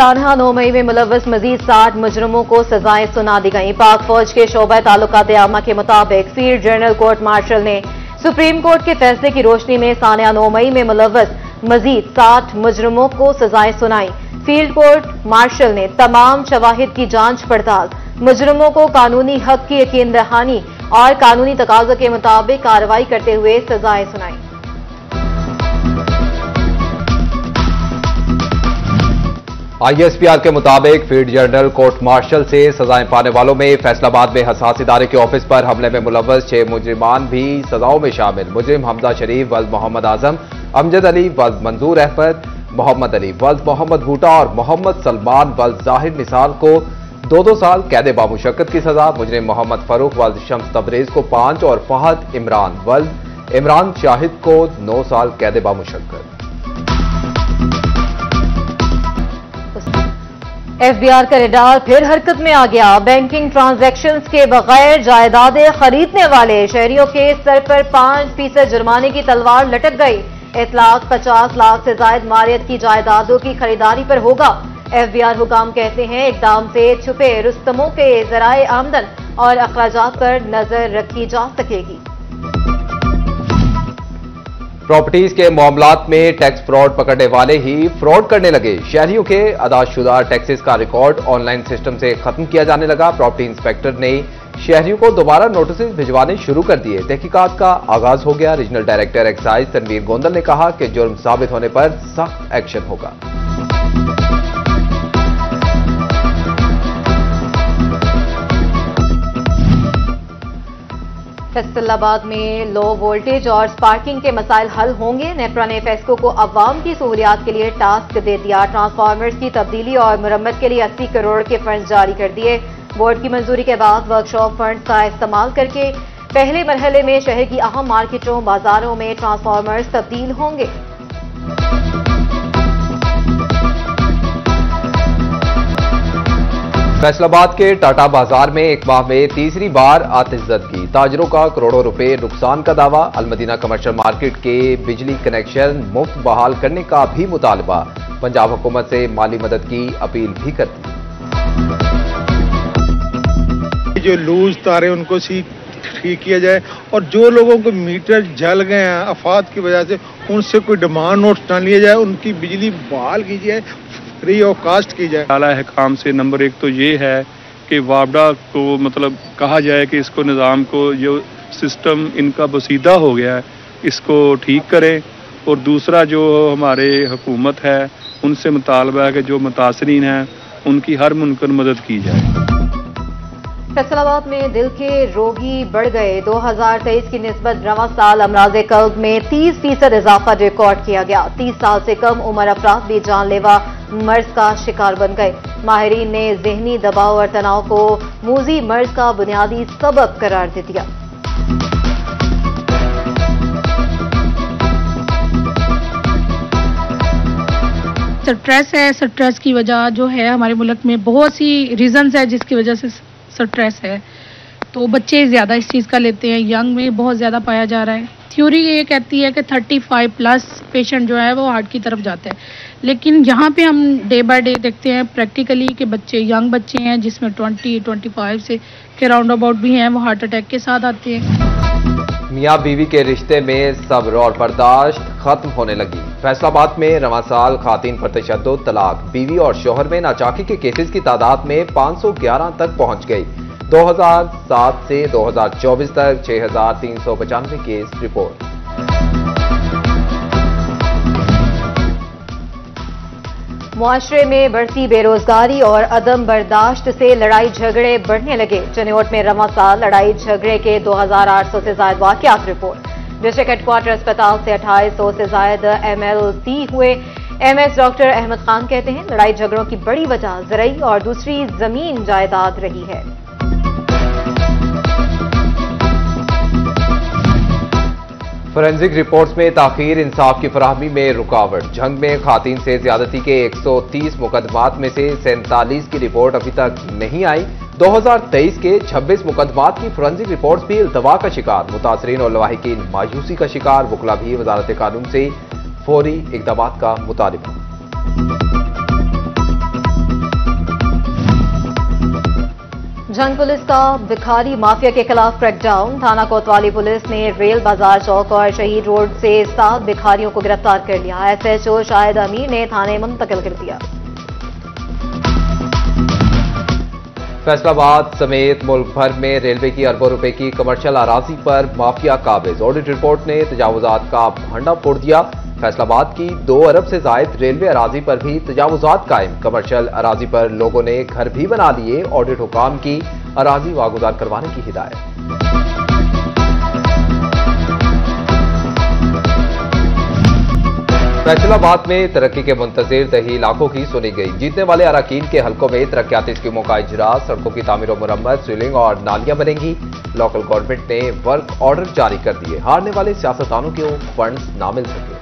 सानहा 9 मई में मुलव्वस मजीद 60 मुजरमों को सजाएं सुना दी गई। पाक फौज के शोबा ताल्लुकात आमा के मुताबिक फील्ड जनरल कोर्ट मार्शल ने सुप्रीम कोर्ट के फैसले की रोशनी में सानहा 9 मई में मुलव्वस मजीद 60 मुजरमों को सजाएं सुनाई। फील्ड कोर्ट मार्शल ने तमाम शवाहिद की जांच पड़ताल, मुजरमों को कानूनी हक की यकीन दहानी और कानूनी तकाज़ों के मुताबिक कार्रवाई करते हुए सजाएं सुनाई। ISPR के मुताबिक फील्ड जनरल कोर्ट मार्शल से सजाएं पाने वालों में फैसलाबाद में हसास इदारे के ऑफिस पर हमले में मुलव्वस 6 मुजरिमान भी सजाओं में शामिल। मुजरिम हमजा शरीफ वल्द मोहम्मद आजम, अमजद अली वल्द मंजूर अहमद, मोहम्मद अली वल्द मोहम्मद भूटा और मोहम्मद सलमान वल्द जाहिर निसाल को 2-2 साल कैद बामुशक्कत की सजा। मुजरिम मोहम्मद फरूख वल्द शम्स तबरेज को 5 और फहद इमरान वल्द इमरान शाहिद को 9 साल कैद बामुशक्कत। FBR का रेडार फिर हरकत में आ गया। बैंकिंग ट्रांजैक्शंस के बगैर जायदादें खरीदने वाले शहरियों के सर पर 5% जुर्माने की तलवार लटक गई। इतलाक 50 लाख से जायद मारियत की जायदादों की खरीदारी पर होगा। FBR हुकाम कहते हैं इकदाम से छुपे रुस्तमों के जराए आमदन और अखराजात पर नजर रखी जा सकेगी। प्रॉपर्टीज के मामलात में टैक्स फ्रॉड पकड़ने वाले ही फ्रॉड करने लगे। शहरियों के अदाशुदा टैक्सेस का रिकॉर्ड ऑनलाइन सिस्टम से खत्म किया जाने लगा। प्रॉपर्टी इंस्पेक्टर ने शहरियों को दोबारा नोटिस भिजवाने शुरू कर दिए। तहकीकात का आगाज हो गया। Regional director excise Tanveer Gondal ने कहा कि जुर्म साबित होने पर सख्त एक्शन होगा। फैसलाबाद में लो वोल्टेज और स्पार्किंग के मसाइल हल होंगे। नेपरा ने फेस्को को अवाम की सहूलियात के लिए टास्क दे दिया। ट्रांसफार्मर्स की तब्दीली और मुरम्मत के लिए 80 करोड़ के फंड जारी कर दिए। बोर्ड की मंजूरी के बाद वर्कशॉप फंड का इस्तेमाल करके पहले मरहले में शहर की अहम मार्केटों बाजारों में ट्रांसफार्मर्स तब्दील होंगे। फैसलाबाद के टाटा बाजार में एक माह में तीसरी बार आतिशज़दगी। ताजरों का करोड़ों रुपए नुकसान का दावा। अलमदीना कमर्शियल मार्केट के बिजली कनेक्शन मुफ्त बहाल करने का भी मुतालबा। पंजाब हुकूमत से माली मदद की अपील भी कर दी। जो लूज तारे उनको ठीक किया जाए और जो लोगों को मीटर जल गए हैं आफात की वजह से उनसे कोई डिमांड नोट न लिया जाए, उनकी बिजली बहाल की जाए, फ्री ऑफ कास्ट की जाए। आला हकाम से नंबर 1 तो ये है कि वापडा को मतलब कहा जाए कि इसको निज़ाम को जो सिस्टम इनका बसीदा हो गया है इसको ठीक करें। और दूसरा जो हमारे हुकूमत है उनसे मुतालबा है कि जो मुतासरीन हैं उनकी हर मुमकिन मदद की जाए। फैसलाबाद में दिल के रोगी बढ़ गए। 2023 की निस्बत रवां साल अमराज कल्ब में 30% इजाफा रिकॉर्ड किया गया। 30 साल से कम उम्र अफराद भी जानलेवा मर्ज का शिकार बन गए। माहिरीन ने जहनी दबाव और तनाव को मूजी मर्ज का बुनियादी सबब करार दे दिया। स्ट्रेस है। स्ट्रेस की वजह जो है हमारे मुल्क में बहुत सी रीजंस है जिसकी वजह से स्ट्रेस है, तो बच्चे ज़्यादा इस चीज़ का लेते हैं। यंग में बहुत ज़्यादा पाया जा रहा है। थ्योरी ये कहती है कि 35+ पेशेंट जो है वो हार्ट की तरफ जाते हैं, लेकिन यहाँ पे हम डे बाय डे देखते हैं प्रैक्टिकली कि बच्चे यंग बच्चे हैं जिसमें 20-25 से के राउंड अबाउट भी हैं वो हार्ट अटैक के साथ आते हैं। मियाँ बीवी के रिश्ते में सब्र और बर्दाश्त खत्म होने लगी। फैसलाबाद में रवां साल खातीन पर तशद्दुद, तलाक, बीवी और शोहर में नाचाकी के केसेस की तादाद में 511 तक पहुंच गई। 2007 से 2024 तक 6395 केस रिपोर्ट। मुआशरे में बढ़ती बेरोजगारी और अदम बर्दाश्त से लड़ाई झगड़े बढ़ने लगे। चनियोट में रवां साल लड़ाई झगड़े के 2800 से ज्यादा वाकयात रिपोर्ट। डिस्ट्रिक्ट हेडक्वार्टर अस्पताल से 2800 से ज्यादा MLC हुए। MS डॉक्टर अहमद खान कहते हैं लड़ाई झगड़ों की बड़ी वजह ज़रई और दूसरी जमीन जायदाद रही है। फोरेंसिक रिपोर्ट्स में ताखीर, इंसाफ की फराहमी में रुकावट। झंग में खातीन से ज्यादती के 130 मुकदमात में से 47 की रिपोर्ट अभी तक नहीं आई। 2023 के 26 मुकदमात की फोरेंसिक रिपोर्ट्स भी इल्तवा का शिकार। मुतासरीन और लवाहिकीन मायूसी का शिकार। वकला भी वजारत कानून से फौरी इक़दामात का मुतालिबा। झंग पुलिस का भिखारी माफिया के खिलाफ क्रैकडाउन। थाना कोतवाली पुलिस ने रेल बाजार चौक और शहीद रोड से 7 भिखारियों को गिरफ्तार कर लिया। एसएचओ शाहिद अमीर ने थाने मुंतकिल कर दिया। फैसलाबाद समेत मुल्क भर में रेलवे की अरबों रुपए की कमर्शियल अराजी पर माफिया काबिज। ऑडिट रिपोर्ट ने तजावुजात का भंडा फोड़ दिया। फैसलाबाद की 2 अरब से जायद रेलवे अराजी पर भी तजावुजात कायम। कमर्शियल अराजी पर लोगों ने घर भी बना लिए। ऑडिट हुकाम की अराजी वागुजार करवाने की हिदायत। फैसलाबाद में तरक्की के मुंतजिर 10 इलाकों की सुनी गई। जीतने वाले अरकान के हलकों में तरक्याती स्कीमों का इजरा, सड़कों की तामीर और मुरम्मत, सीलिंग और नालियां बनेंगी। लोकल गवर्नमेंट ने वर्क ऑर्डर जारी कर दिए। हारने वाले सियासतदानों को फंड्स ना मिल सके।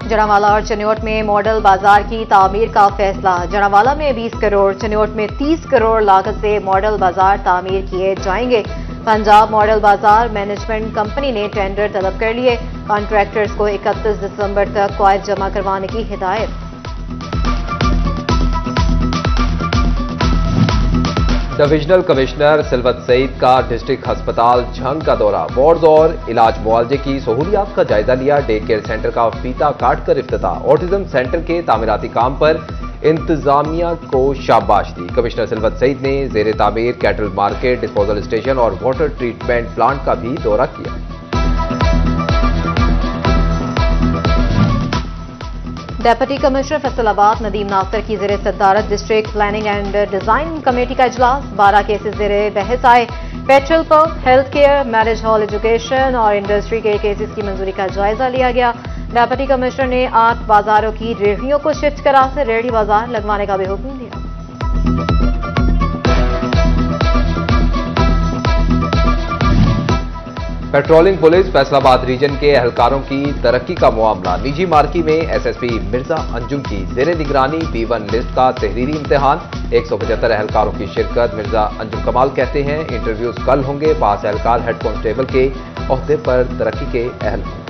जड़ावाला और चनियोट में मॉडल बाजार की तामीर का फैसला। जड़ावाला में 20 करोड़, चनियोट में 30 करोड़ लागत से मॉडल बाजार तामीर किए जाएंगे। पंजाब मॉडल बाजार मैनेजमेंट कंपनी ने टेंडर तलब कर लिए। कॉन्ट्रैक्टर्स को 31 दिसंबर तक क्वायद जमा करवाने की हिदायत। डिविजनल कमिश्नर सिलवत सईद का डिस्ट्रिक्ट अस्पताल झंग का दौरा। वार्ड और इलाज मुआवजे की सहूलियात का जायजा लिया। डे केयर सेंटर का फीता काटकर इफ्तिताह। ऑटिज्म सेंटर के तामीराती काम पर इंतजामिया को शाबाश दी। कमिश्नर सिलवत सईद ने जेर तामीर कैटल मार्केट, डिस्पोजल स्टेशन और वाटर ट्रीटमेंट प्लांट का भी दौरा किया। डेप्यूटी कमिश्नर फैसलाबाद नदीम नासिर की ज़ेरे सदारत district planning and design committee का इजलास। 12 केसेस ज़ेरे बहस आए। Petrol pump, health care, marriage hall, education और इंडस्ट्री के केसेस की मंजूरी का जायजा लिया गया। डेप्यूटी कमिश्नर ने 8 बाजारों की रेहड़ियों को शिफ्ट करा से रेहड़ी बाजार लगवाने का भी हुक्म दिया। पेट्रोलिंग पुलिस फैसलाबाद रीजन के एहलकारों की तरक्की का मामला। निजी मार्की में एसएसपी मिर्जा अंजुम की जेर निगरानी B1 लिस्ट का तहरीरी इम्तिहान। 175 एहलकारों की शिरकत। मिर्जा अंजुम कमाल कहते हैं इंटरव्यूज कल होंगे। पास एहलकार हेड कांस्टेबल के ओहदे पर तरक्की के अहल होंगे।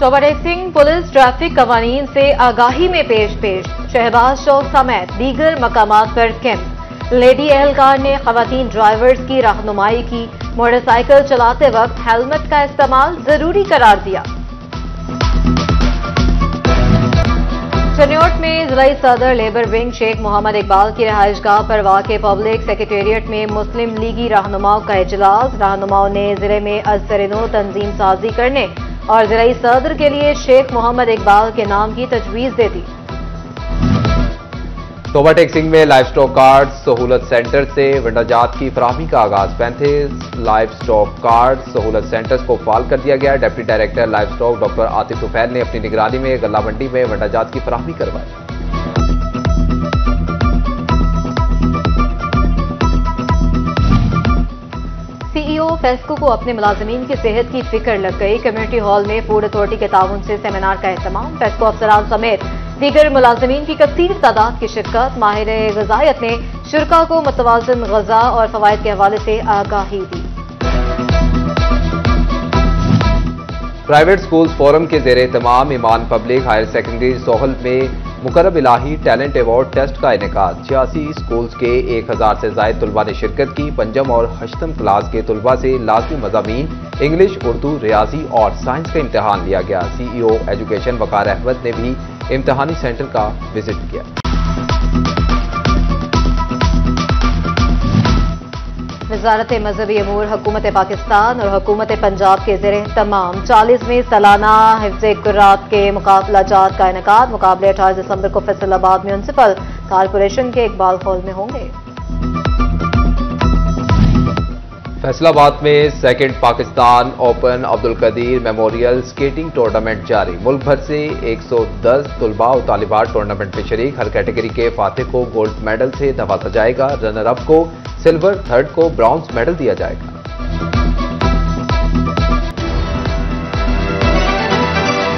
टोबा टेक्सिंग पुलिस ट्रैफिक कवानीन से आगाही में पेश। शहबाज चौक समेत दीगर मकामात पर कैंप। लेडी एहलकार ने खवातीन ड्राइवर्स की रहनुमाई की। मोटरसाइकिल चलाते वक्त हेलमेट का इस्तेमाल जरूरी करार दिया। चनियोट में जिला सदर लेबर विंग शेख मोहम्मद इकबाल की रिहाइशगाह पर वाक़ पब्लिक सेक्रेटेरिएट में मुस्लिम लीगी रहनुमाओं का इजलास। रहनुमाओं ने जिले में असरनो तंजीम साजी करने और जिला सदर के लिए शेख मोहम्मद इकबाल के नाम की तजवीज दे दी। टोबा टेक्सिंग में लाइव स्टॉक कार्ड सहूलत सेंटर से विंडाजात की फराहमी का आगाज। 35 लाइव स्टॉक कार्ड सहूलत सेंटर्स को फाल कर दिया गया। Deputy director live stock doctor Atif Tufail ने अपनी निगरानी में गल्ला मंडी में विंडाजात की फराहमी करवाई। सीईओ फेस्को को अपने मुलाजिमीन की सेहत की फिक्र लग गई। कम्युनिटी हॉल में फूड अथॉरिटी के ताउन से सेमिनार का एहतमाम। फेस्को अफसरान समेत दीगर मुलाजिमीन की कसीर तादाद की शिरकत। माहिर ग़िज़ायत ने शुरका को मुतवाज़िन ग़िज़ा और फ़वाइद के हवाले से आगाही दी। प्राइवेट स्कूल्स फोरम के ज़ेरे एहतमाम ईमान पब्लिक हायर सेकेंडरी सोहल में मुकर्रब इलाही टैलेंट अवार्ड टेस्ट का इनेकाद। 86 स्कूल्स के 1000 से ज़ायद तुलबा ने शिरकत की। पंजम और हश्तम क्लास के तुलबा से लाज़मी मज़ामीन इंग्लिश, उर्दू, रियाजी और साइंस का इम्तहान लिया गया। सीईओ एजुकेशन वकार अहमद ने भी इम्तहानी सेंटर का विजिट किया। वज़ारत मज़हबी अमूर हुकूमत पाकिस्तान और हुकूमत पंजाब के ज़ेरे तमाम 40वीं सालाना हिफ्ज़े कुरात के मुकाबला जात का इनेकाद। मुकाबले 18 दिसंबर को फैसलाबाद म्यूनसिपल कॉरपोरेशन के इकबाल हॉल में होंगे। फैसलाबाद में second Pakistan open Abdul Qadeer memorial skating tournament जारी। मुल्क भर से 110 तुलबा और तालिबात टूर्नामेंट में शरीक। हर कैटेगरी के फातिह को गोल्ड मेडल से नवाजा जाएगा। रनर अप को सिल्वर, थर्ड को ब्रॉन्ज मेडल दिया जाएगा।